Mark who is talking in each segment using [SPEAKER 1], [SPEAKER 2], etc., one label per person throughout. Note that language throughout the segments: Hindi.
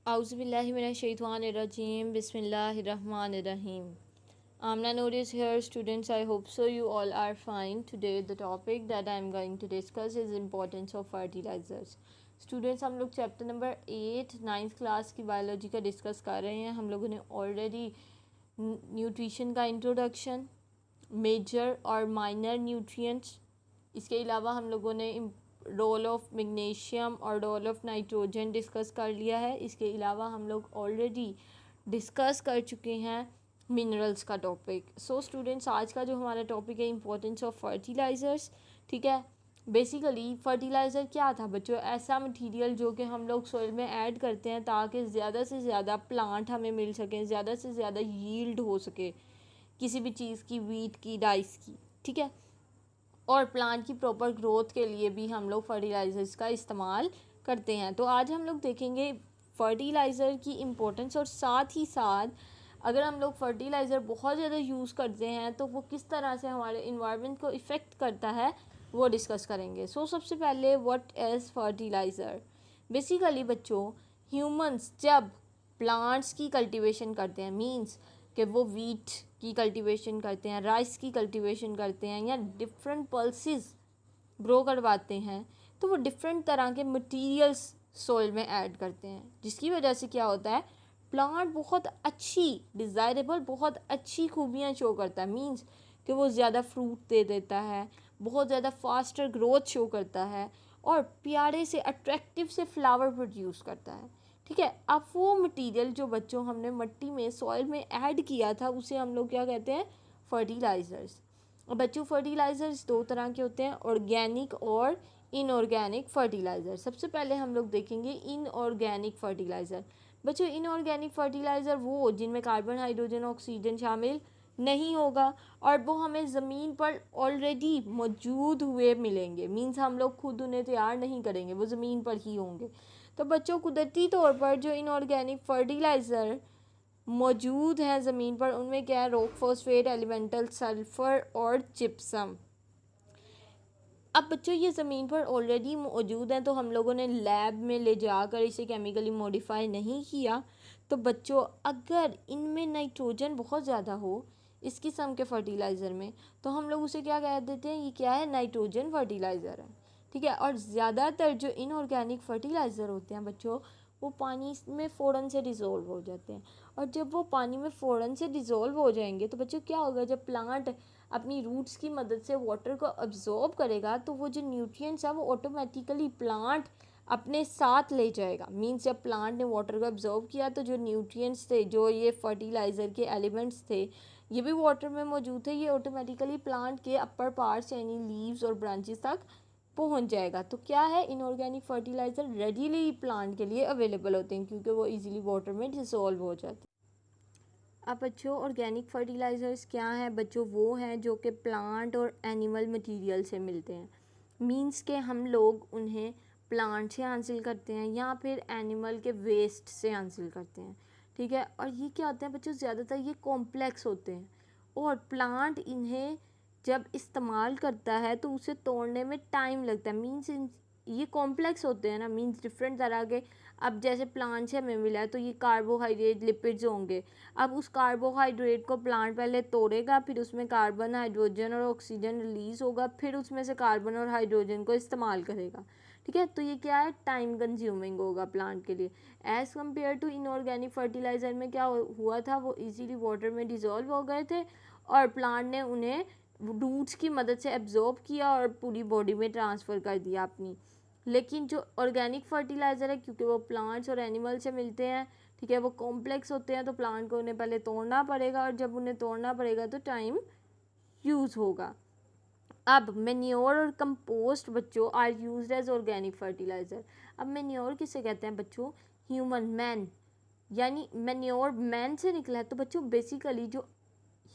[SPEAKER 1] Auzubillahiminash-shaytanir-rajim. Bismillahir-rahmanir-rahim. Amna Noor is here, students. I hope so you all are fine. Today the topic that I am going to discuss is importance of fertilizers. Students हम लोग चैप्टर नंबर 8 नाइन्थ क्लास की बायोलॉजी का डिस्कस कर रहे हैं. हम लोगों ने ऑलरेडी न्यूट्रिशन का इंट्रोडक्शन, मेजर और माइनर न्यूट्रिएंट्स, इसके अलावा हम लोगों ने रोल ऑफ मैग्नीशियम और रोल ऑफ नाइट्रोजन डिस्कस कर लिया है. इसके अलावा हम लोग ऑलरेडी डिस्कस कर चुके हैं मिनरल्स का टॉपिक. सो स्टूडेंट्स, आज का जो हमारा टॉपिक है इम्पोर्टेंस ऑफ फर्टिलाइज़र्स. ठीक है, बेसिकली फर्टिलाइज़र क्या था बच्चों? ऐसा मटेरियल जो कि हम लोग सॉइल में ऐड करते हैं ताकि ज़्यादा से ज़्यादा प्लांट हमें मिल सकें, ज़्यादा से ज़्यादा यील्ड हो सके किसी भी चीज़ की, वीट की, राइस की. ठीक है, और प्लांट की प्रॉपर ग्रोथ के लिए भी हम लोग फर्टिलाइज़र्स का इस्तेमाल करते हैं. तो आज हम लोग देखेंगे फर्टिलाइज़र की इम्पोर्टेंस, और साथ ही साथ अगर हम लोग फर्टिलाइज़र बहुत ज़्यादा यूज़ करते हैं तो वो किस तरह से हमारे इन्वायरमेंट को इफ़ेक्ट करता है वो डिस्कस करेंगे. सो सबसे पहले व्हाट इज़ फर्टिलाइज़र. बेसिकली बच्चों, ह्यूमंस जब प्लांट्स की कल्टीवेशन करते हैं, मींस कि वो वीट की कल्टीवेशन करते हैं, राइस की कल्टीवेशन करते हैं, या डिफरेंट पल्सेस ग्रो करवाते हैं, तो वो डिफरेंट तरह के मटेरियल्स सॉइल में ऐड करते हैं, जिसकी वजह से क्या होता है, प्लांट बहुत अच्छी डिज़ायरेबल, बहुत अच्छी खूबियाँ शो करता है. मींस कि वो ज़्यादा फ्रूट दे देता है, बहुत ज़्यादा फास्टर ग्रोथ शो करता है, और प्यारे से अट्रैक्टिव से फ्लावर प्रोड्यूस करता है. ठीक है, अब वो मटेरियल जो बच्चों हमने मिट्टी में, सॉइल में ऐड किया था, उसे हम लोग क्या कहते हैं, फर्टिलाइज़र्स. और बच्चों फर्टिलाइज़र्स दो तरह के होते हैं, ऑर्गेनिक और इनऑर्गेनिक फर्टिलाइज़र. सबसे पहले हम लोग देखेंगे इनऑर्गेनिक फर्टिलाइज़र. बच्चों इनऑर्गेनिक फर्टिलाइज़र वो जिनमें कार्बन, हाइड्रोजन, ऑक्सीजन शामिल नहीं होगा, और वो हमें ज़मीन पर ऑलरेडी मौजूद हुए मिलेंगे. मीन्स हम लोग खुद उन्हें तैयार नहीं करेंगे, वो ज़मीन पर ही होंगे. तो बच्चों कुदरती तौर पर जो इनऑर्गेनिक फर्टिलाइज़र मौजूद हैं ज़मीन पर, उनमें क्या है, रॉक फॉस्फेट, एलिमेंटल सल्फ़र और जिप्सम. अब बच्चों ये ज़मीन पर ऑलरेडी मौजूद हैं, तो हम लोगों ने लैब में ले जाकर इसे केमिकली मॉडिफाई नहीं किया. तो बच्चों अगर इनमें नाइट्रोजन बहुत ज़्यादा हो इस किस्म के फर्टिलाइज़र में, तो हम लोग उसे क्या कह देते हैं, ये क्या है, नाइट्रोजन फर्टिलाइज़र है. ठीक है, और ज़्यादातर जो इनऑर्गेनिक फर्टिलाइज़र होते हैं बच्चों, वो पानी में फ़ौरन से डिज़ोल्व हो जाते हैं. और जब वो पानी में फ़ौरन से डिज़ोल्व हो जाएंगे तो बच्चों क्या होगा, जब प्लांट अपनी रूट्स की मदद से वाटर को अब्जॉर्ब करेगा तो वो जो न्यूट्रिएंट्स है वो ऑटोमेटिकली प्लांट अपने साथ ले जाएगा. मीन्स जब प्लांट ने वाटर को अब्जॉर्ब किया तो जो न्यूट्रिएंट्स थे, जो ये फर्टिलाइज़र के एलिमेंट्स थे, ये भी वाटर में मौजूद थे, ये ऑटोमेटिकली प्लांट के अपर पार्ट्स यानी लीव्स और ब्रांचेस तक पहुंच जाएगा. तो क्या है, इनऑर्गेनिक फर्टिलाइज़र रेडीली प्लांट के लिए अवेलेबल होते हैं क्योंकि वो इजीली वाटर में डिसॉल्व हो जाते हैं. अब बच्चों ऑर्गेनिक फर्टिलाइज़र्स क्या हैं बच्चों? वो हैं जो कि प्लांट और एनिमल मटेरियल से मिलते हैं. मींस के हम लोग उन्हें प्लांट से हासिल करते हैं या फिर एनिमल के वेस्ट से हासिल करते हैं. ठीक है, और ये क्या होते हैं बच्चों, ज़्यादातर ये कॉम्प्लेक्स होते हैं, और प्लांट इन्हें जब इस्तेमाल करता है तो उसे तोड़ने में टाइम लगता है. मीन्स ये कॉम्प्लेक्स होते हैं ना, मीन्स डिफरेंट तरह के. अब जैसे प्लांट से हमें मिला है तो ये कार्बोहाइड्रेट, लिपिड्स होंगे. अब उस कार्बोहाइड्रेट को प्लांट पहले तोड़ेगा, फिर उसमें कार्बन, हाइड्रोजन और ऑक्सीजन रिलीज़ होगा, फिर उसमें से कार्बन और हाइड्रोजन को इस्तेमाल करेगा. ठीक है, तो ये क्या है, टाइम कंज्यूमिंग होगा प्लांट के लिए. As compare to inorganic fertiliser में क्या हुआ था, वो इजीली वाटर में डिज़ोल्व हो गए थे और प्लांट ने उन्हें रूट्स की मदद से एब्जॉर्ब किया और पूरी बॉडी में ट्रांसफ़र कर दिया अपनी. लेकिन जो ऑर्गेनिक फर्टिलाइज़र है, क्योंकि वो प्लांट्स और एनिमल से मिलते हैं, ठीक है, वो कॉम्प्लेक्स होते हैं, तो प्लांट को उन्हें पहले तोड़ना पड़ेगा, और जब उन्हें तोड़ना पड़ेगा तो टाइम यूज़ होगा. अब मेन्योर और कंपोस्ट बच्चों are used as organic fertiliser. अब मेन्योर किसे कहते हैं बच्चों? ह्यूमन, मैन, यानी मेन्योर मैन से निकला है. तो बच्चों बेसिकली जो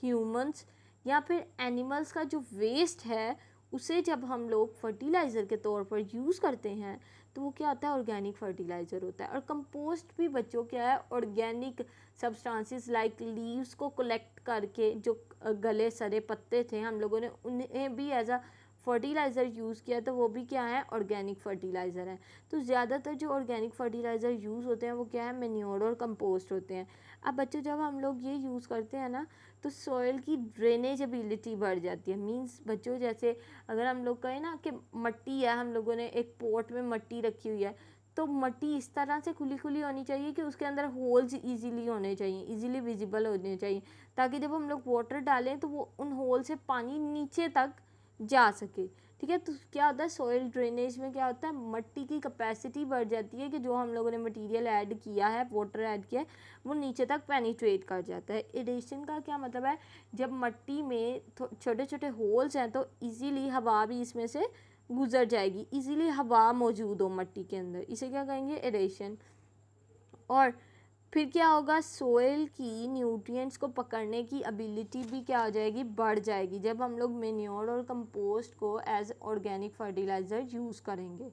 [SPEAKER 1] ह्यूमंस या फिर एनिमल्स का जो वेस्ट है उसे जब हम लोग फर्टिलाइज़र के तौर पर यूज़ करते हैं तो वो क्या होता है, ऑर्गेनिक फर्टिलाइज़र होता है. और कंपोस्ट भी बच्चों क्या है, ऑर्गेनिक सब्सटेंसेस लाइक लीव्स को कलेक्ट करके, जो गले सड़े पत्ते थे हम लोगों ने उन्हें भी एज अ फर्टिलाइज़र यूज़ किया तो वो भी क्या है, ऑर्गेनिक फर्टिलाइज़र है। तो ज़्यादातर जो ऑर्गेनिक फर्टिलाइज़र यूज़ होते हैं वो क्या है, मैन्योर और कंपोस्ट होते हैं। अब बच्चों जब हम लोग ये यूज़ करते हैं ना तो सॉइल की ड्रेनेज एबिलिटी बढ़ जाती है। मींस बच्चों जैसे अगर हम लोग कहें ना कि मट्टी है, हम लोगों ने एक पॉट में मट्टी रखी हुई है, तो मट्टी इस तरह से खुली खुली होनी चाहिए कि उसके अंदर होल्स इजीली होने चाहिए, इजीली विजिबल होने चाहिए, ताकि जब हम लोग वाटर डालें तो वो उन होल से पानी नीचे तक जा सके। ठीक है, तो क्या होता है सॉइल ड्रेनेज में क्या होता है, मट्टी की कैपेसिटी बढ़ जाती है कि जो हम लोगों ने मटेरियल ऐड किया है, वाटर ऐड किया है, वो नीचे तक पेनिट्रेट कर जाता है। एडेशन का क्या मतलब है, जब मट्टी में छोटे छोटे होल्स हैं तो इजीली हवा भी इसमें से गुजर जाएगी, इजीली हवा मौजूद हो मट्टी के अंदर, इसे क्या कहेंगे, एडेशन। और फिर क्या होगा, सोइल की न्यूट्रिएंट्स को पकड़ने की एबिलिटी भी क्या हो जाएगी, बढ़ जाएगी, जब हम लोग मेन्योर और कंपोस्ट को एज ऑर्गेनिक फर्टिलाइज़र यूज़ करेंगे।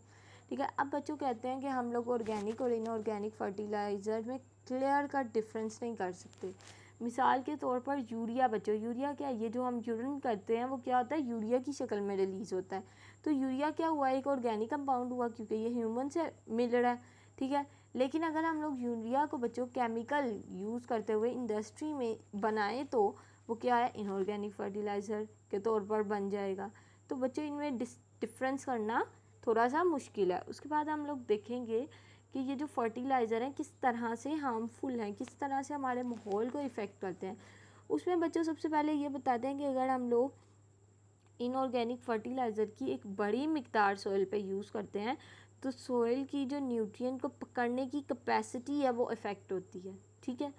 [SPEAKER 1] ठीक है, अब बच्चों कहते हैं कि हम लोग ऑर्गेनिक और इनऑर्गेनिक फर्टिलाइज़र में क्लियर कट डिफरेंस नहीं कर सकते। मिसाल के तौर पर यूरिया, बच्चों यूरिया क्या है, ये जो हम यूरिन करते हैं वो क्या होता है, यूरिया की शक्ल में रिलीज़ होता है। तो यूरिया क्या हुआ, एक ऑर्गेनिक कंपाउंड हुआ क्योंकि ये ह्यूमन से मिल रहा है। ठीक है, लेकिन अगर हम लोग यूरिया को बच्चों केमिकल यूज़ करते हुए इंडस्ट्री में बनाएं तो वो क्या है, इनऑर्गेनिक फर्टिलाइज़र के तौर पर बन जाएगा। तो बच्चों इनमें डिफरेंस करना थोड़ा सा मुश्किल है। उसके बाद हम लोग देखेंगे कि ये जो फर्टिलाइज़र हैं किस तरह से हार्मफुल हैं, किस तरह से हमारे माहौल को इफ़ेक्ट करते हैं। उसमें बच्चों सबसे पहले ये बताते हैं कि अगर हम लोग इनऑर्गेनिक फर्टिलाइज़र की एक बड़ी मिकदार सॉइल पे यूज़ करते हैं तो सॉइल की जो न्यूट्रिएंट को पकड़ने की कैपेसिटी है वो इफ़ेक्ट होती है। ठीक है,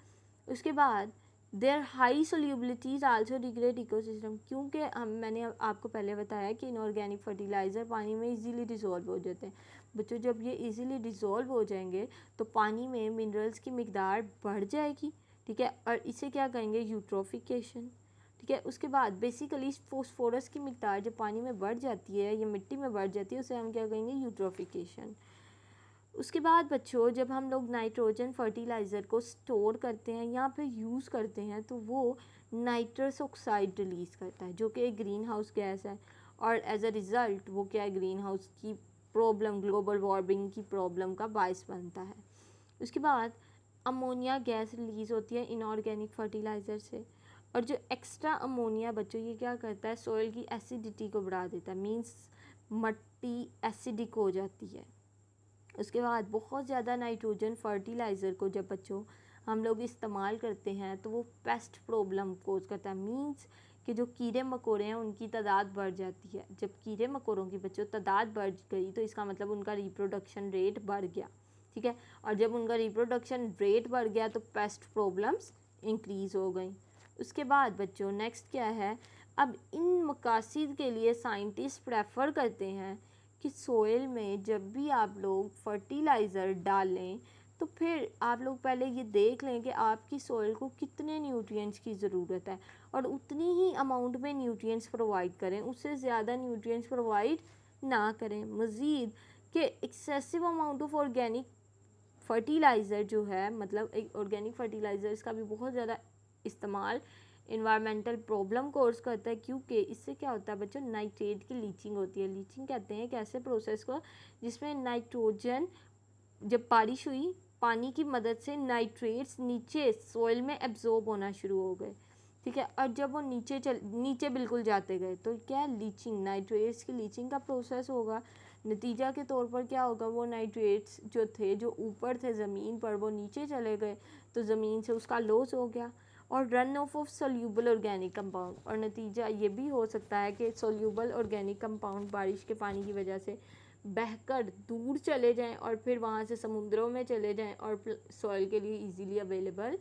[SPEAKER 1] उसके बाद their high solubilities also degrade ecosystem, क्योंकि मैंने आपको पहले बताया कि इनऑर्गेनिक फर्टिलाइज़र पानी में इजीली डिज़ोल्व हो जाते हैं। बच्चों जब ये इजीली डिज़ोल्व हो जाएंगे तो पानी में मिनरल्स की मिकदार बढ़ जाएगी। ठीक है, और इसे क्या कहेंगे, यूट्रोफिकेशन। ठीक है, उसके बाद बेसिकली फोस्फोरस की मिकदार जब पानी में बढ़ जाती है या मिट्टी में बढ़ जाती है उसे हम क्या कहेंगे, यूट्रोफिकेशन। उसके बाद बच्चों जब हम लोग नाइट्रोजन फर्टिलाइज़र को स्टोर करते हैं या फिर यूज़ करते हैं तो वो नाइट्रस ऑक्साइड रिलीज़ करता है जो कि एक ग्रीन हाउस गैस है, और एज अ रिज़ल्ट वो क्या है, ग्रीन हाउस की प्रॉब्लम, ग्लोबल वार्मिंग की प्रॉब्लम का बायस बनता है। उसके बाद अमोनिया गैस रिलीज़ होती है इनऑर्गेनिक फर्टिलाइज़र से, और जो एक्स्ट्रा अमोनिया बच्चों ये क्या करता है, सॉइल की एसिडिटी को बढ़ा देता है, मींस मट्टी एसिडिक हो जाती है। उसके बाद बहुत ज़्यादा नाइट्रोजन फर्टिलाइज़र को जब बच्चों हम लोग इस्तेमाल करते हैं तो वो पेस्ट प्रॉब्लम कोज करता है, मींस कि जो कीड़े मकोड़े हैं उनकी तादाद बढ़ जाती है। जब कीड़े मकोड़ों की बच्चों तादाद बढ़ गई तो इसका मतलब उनका रिप्रोडक्शन रेट बढ़ गया। ठीक है, और जब उनका रिप्रोडक्शन रेट बढ़ गया तो पेस्ट प्रॉब्लम्स इंक्रीज़ हो गई। उसके बाद बच्चों नेक्स्ट क्या है, अब इन मकासद के लिए साइंटिस्ट प्रेफर करते हैं कि सोइल में जब भी आप लोग फर्टिलाइज़र डालें तो फिर आप लोग पहले ये देख लें कि आपकी सोइल को कितने न्यूट्रिएंट्स की ज़रूरत है और उतनी ही अमाउंट में न्यूट्रिएंट्स प्रोवाइड करें, उससे ज़्यादा न्यूट्रिएंट्स प्रोवाइड ना करें। मज़ीद कि excessive amount of organic fertiliser जो है, मतलब एक ऑर्गेनिक फर्टिलाइज़र्स का भी बहुत ज़्यादा इस्तेमाल इन्वायरमेंटल प्रॉब्लम कोर्स करता है, क्योंकि इससे क्या होता है बच्चों, नाइट्रेट की लीचिंग होती है। लीचिंग कहते हैं एक ऐसे प्रोसेस को जिसमें नाइट्रोजन, जब बारिश हुई पानी की मदद से नाइट्रेट्स नीचे सॉइल में एब्जॉर्ब होना शुरू हो गए। ठीक है, और जब वो नीचे बिल्कुल जाते गए तो क्या लीचिंग, नाइट्रेट्स की लीचिंग का प्रोसेस होगा। नतीजा के तौर पर क्या होगा, वो नाइट्रेट्स जो थे जो ऊपर थे ज़मीन पर वो नीचे चले गए तो ज़मीन से उसका लॉस हो गया, और run of soluble organic compound, और नतीजा ये भी हो सकता है कि सोल्यूबल ऑर्गेनिक कंपाउंड बारिश के पानी की वजह से बहकर दूर चले जाएं और फिर वहाँ से समुद्रों में चले जाएं और सॉइल के लिए इजीली अवेलेबल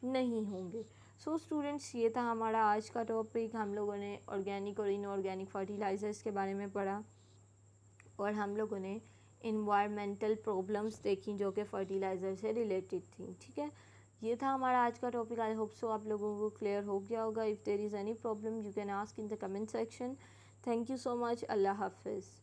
[SPEAKER 1] नहीं होंगे। सो स्टूडेंट्स, ये था हमारा आज का टॉपिक। हम लोगों ने ऑर्गेनिक और इनऑर्गेनिक फर्टिलाइज़र्स के बारे में पढ़ा और हम लोगों ने इन्वायरमेंटल प्रॉब्लम्स देखी जो कि फर्टिलाइज़र से रिलेटेड थी। ठीक है, ये था हमारा आज का टॉपिक। आई होप सो आप लोगों को क्लियर हो गया होगा। If there is any problem you can ask in the comment section. Thank you so much. अल्लाह हाफिज़।